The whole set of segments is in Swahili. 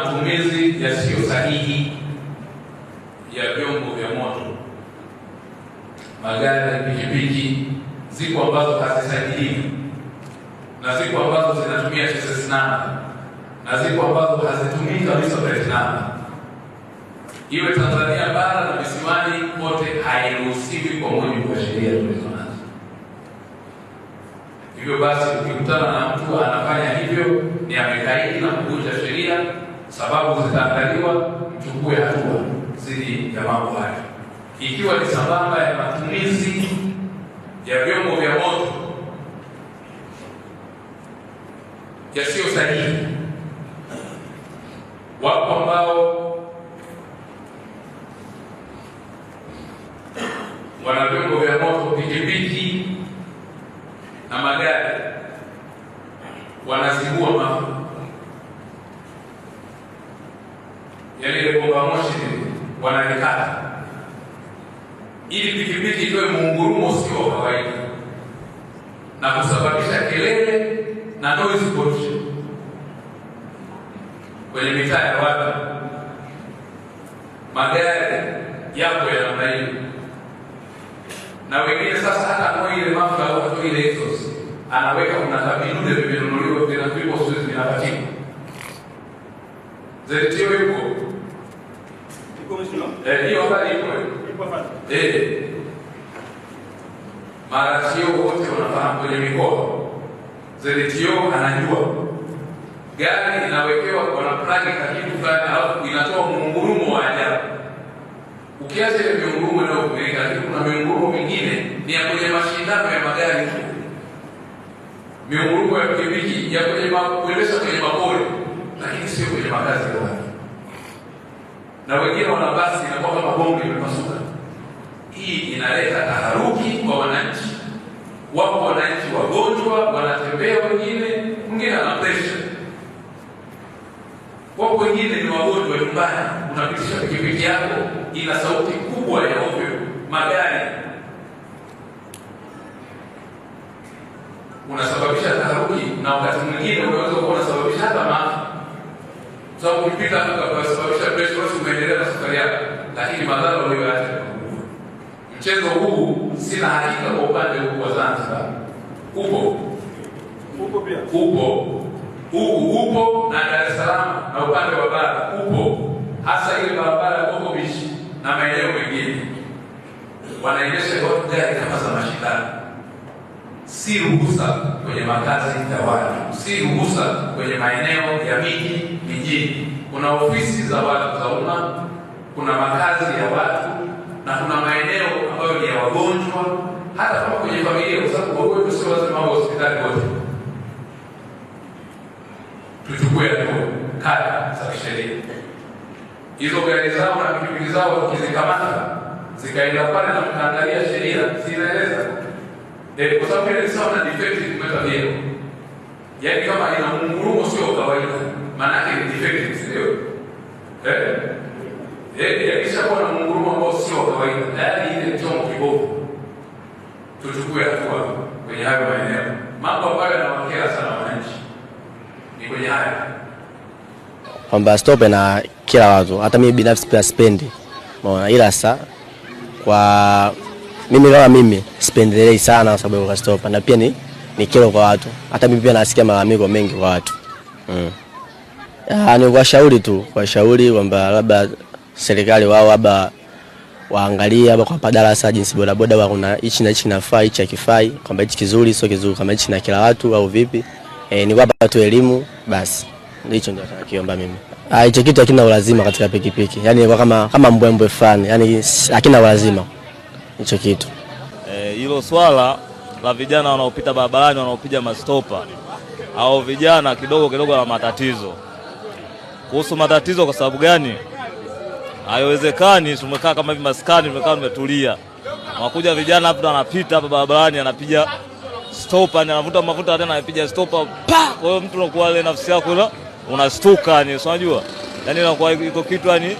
matumizi yasiyo sahihi ya vyombo vya moto, magari, pikipiki. Ziko ambazo hazisajiliwi na ziko ambazo zinatumia chassis number na ziko ambazo hazitumii kabisa plate number. Iwe Tanzania bara na visiwani kote hairuhusiwi kwa mujibu wa sheria tulizonazo. Hivyo basi ukikutana na mtu anafanya hivyo ni amekaidi na kuvunja sheria, sababu zitaangaliwa, mchukue hatua dhidi ya mambo hayo. Ikiwa ni sambamba ya matumizi ya vyombo vya moto yasiyo sahihi. Wapo ambao wana vyombo vya moto, pikipiki na magari, wanazibua mafuta, yaani ile bomba moshi wanalikata ili pikipiki itoe muungurumo usio wa kawaida na kusababisha kelele na noise pollution kwenye mitaa ya watu. Magari yapo ya namna hiyo, na wengine sasa hata kwa ile mafuta au ile exhaust anaweka kuna vidude vimenunuliwa vinapigwa sisi vinapatikana. Zetio yuko mheshimiwa, hiyo habari ipo afanye mara sio wote wanafahamu kwenye mikoa. Zetio anajua gari inawekewa kwa plug kitu fulani alafu inatoa muungurumo wa ajabu. Ukiacha ile miungurumo ndio kuweka, lakini kuna miungurumo mingine ni ya kwenye mashindano ya magari. Miungurumo ya pikipiki ya kwenye kuendesha kwenye mapori, lakini sio kwenye makazi ya watu. Na wengine wana basi na kwa mabongo yamepasuka. Hii inaleta taharuki kwa wananchi. Wapo wananchi wagonjwa wanatembea, mwingine ana pressure. Wapo wengine ni wagonjwa nyumbani, unapitisha pikipiki yako ina sauti kubwa ya ovyo. Magari unasababisha taharuki, na wakati mwingine unaweza kuwa unasababisha hata maafa. Sababu ukipita hapa kwa sababisha pressure wasi umeendelea na safari yako, lakini madhara uliyoacha. Mchezo huu sina hakika kwa upande huu wa Zanzibar. Upo pia. Upo na Dar es Salaam na upande wa bara upo. Hasa ile barabara ya Coco Beach na maeneo mengine. Wanaendesha gari kama za mashindano. Si ruhusa kwenye makazi ya watu, si ruhusa kwenye maeneo ya miji, mijini. Kuna ofisi za watu za umma, kuna makazi ya watu, na kuna maeneo ambayo ni ya wagonjwa, hata kama kwenye familia, kwa sababu wagonjwa sio lazima wawe hospitali wote. Tuchukue hatua kali za sheria. Hizo gari zao na pikipiki zao ukizikamata zikaenda pale na kuangalia sheria zinaeleza kwa sababu ile sawa na defective motor vehicle. Yaani kama ina muungurumo sio kawaida, maana yake ni defective, sio? Yakishakuwa na muungurumo ambao sio kawaida, tayari ile chombo kibovu. Tuchukue hatua kwenye hayo maeneo. Mambo ambayo yanawakera sana wananchi ni kwenye haya. Kwamba stop na kila watu, hata mimi binafsi pia sipendi. Maana ila sasa kwa mimi sipendelei sana kwa sababu ya stop, na pia ni kero kwa watu. Hata mimi pia nasikia malalamiko mengi kwa watu. Ni kwa shauri kwamba labda serikali wao labda waangalie hapa kwa padarasa jinsi bodaboda wa kuna hichi na hichi nafaa, hichi hakifai, kwamba hichi kizuri sio kizuri, kama hichi na kila watu au vipi. Ni kwamba watu elimu basi. Ndicho ndio natakakiomba mimi. Hicho kitu hakina ulazima katika pikipiki. Yaani kama mbwembwe fulani, yaani hakina ulazima hicho kitu. Hilo swala la vijana wanaopita barabarani wanaopiga mastopa au vijana kidogo na matatizo. Kuhusu matatizo kwa sababu gani? Haiwezekani tumekaa kama hivi maskani tumekaa tumetulia. Wakuja vijana hapo anapita hapa barabarani anapiga stopa, anavuta mafuta tena anapiga stopa. Kwa hiyo mtu anakuwa ile nafsi yako unastuka, ni unajua? Yaani inakuwa iko kitu yani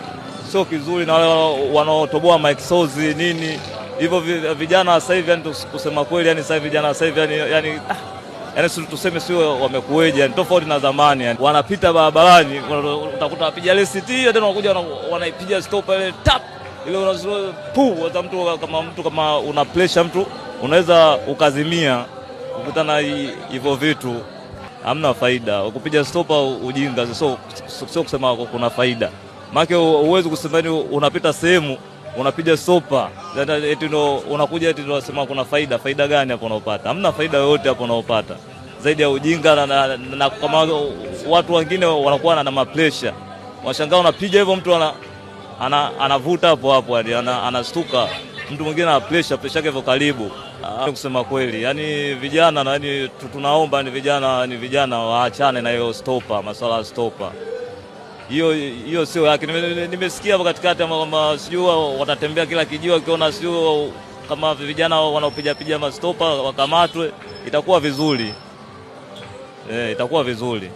sio kizuri, na wale wanaotoboa mic source nini hivyo vijana sasa hivi, yani kusema kweli, yani sasa vijana sasa hivi yani yani tuseme sio wamekueje, yani tofauti na zamani. Yani wanapita barabarani, utakuta wapiga LCT tena wanakuja wanaipiga stop ile tap ile, unazua pu hata mtu kama una pressure mtu unaweza ukazimia. Ukutana hivyo vitu hamna faida. Kupiga stopa ujinga, sio kusema kuna faida. Maana uwezo kusema unapita sehemu unapiga stopa eti ndo unakuja eti ndo unasema kuna faida. Faida gani hapo unapata? Hamna faida yoyote hapo unapata zaidi ya ujinga na kama watu wengine wanakuwa na mapressure. Washangaa unapiga hivyo mtu anavuta hapo hadi anastuka. Mtu mwingine ana pressure yake hivyo karibu. Kusema kweli, yani vijana yani tunaomba ni vijana waachane na hiyo stopa, masuala ya stopa. Hiyo sio yake. Nimesikia hapo katikati kama sijui watatembea kila kijiwa ukiona sijui kama vijana wanaopiga mastopa wakamatwe, itakuwa vizuri. Itakuwa vizuri.